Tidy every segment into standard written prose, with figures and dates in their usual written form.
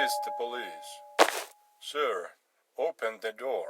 is the police. Sir, open the door.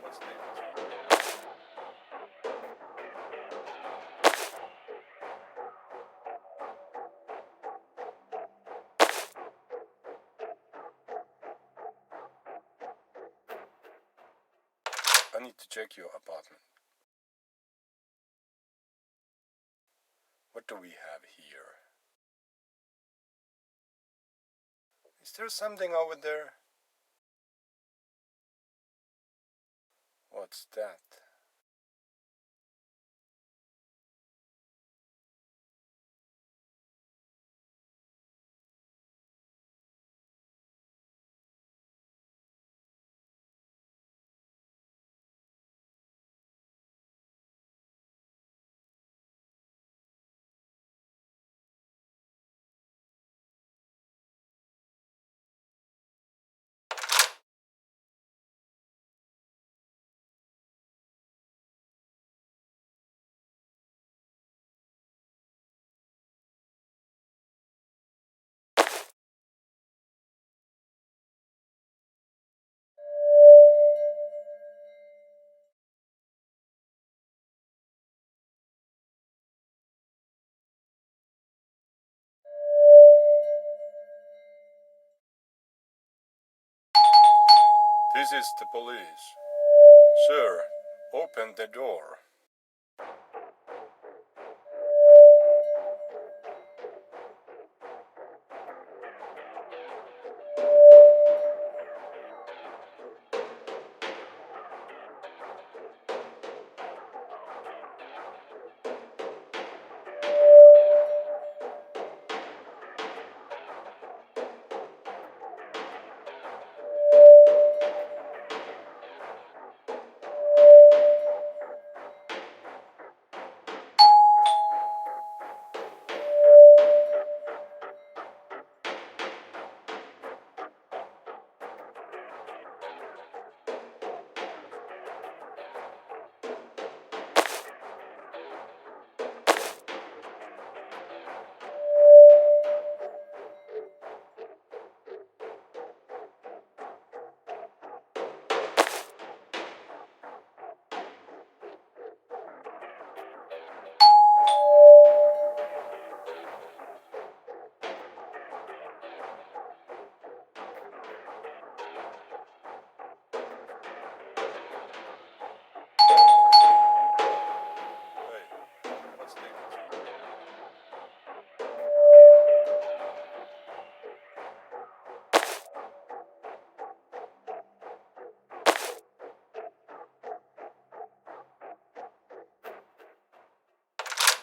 What's this? I need to check your apartment. What do we have here? Is there something over there? What's that? This is the police. Sir, open the door. Hey, what's this?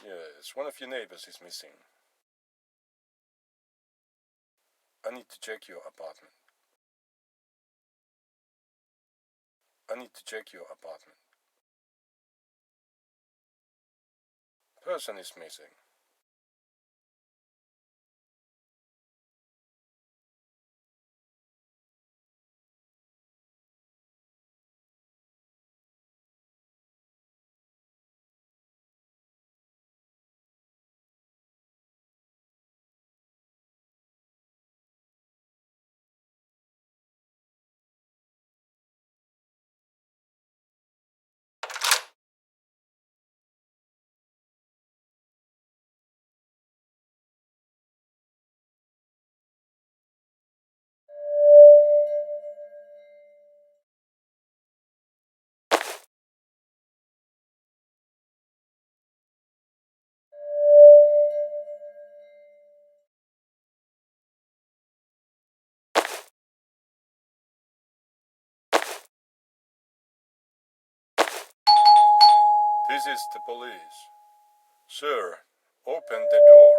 Yes, one of your neighbors is missing. I need to check your apartment. I need to check your apartment. Person is missing. This is the police. Sir, open the door.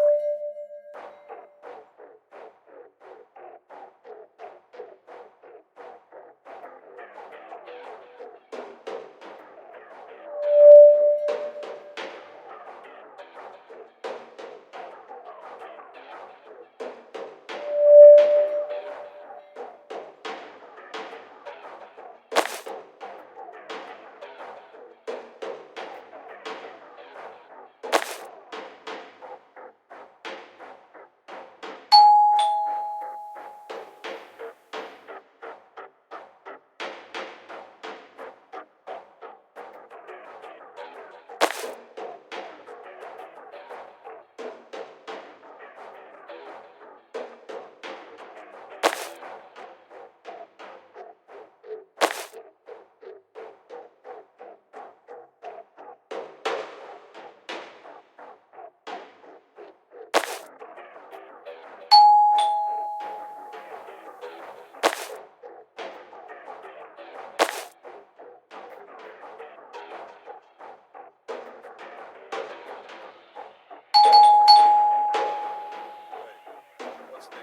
What's the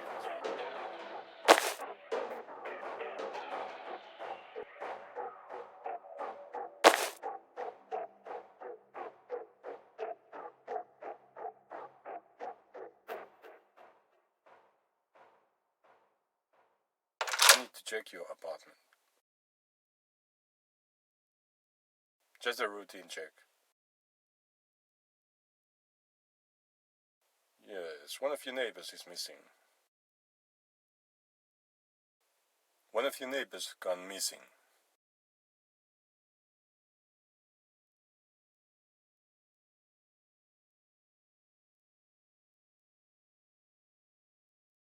I need to check your apartment. Just a routine check. Yes, one of your neighbors is missing. One of your neighbors gone missing.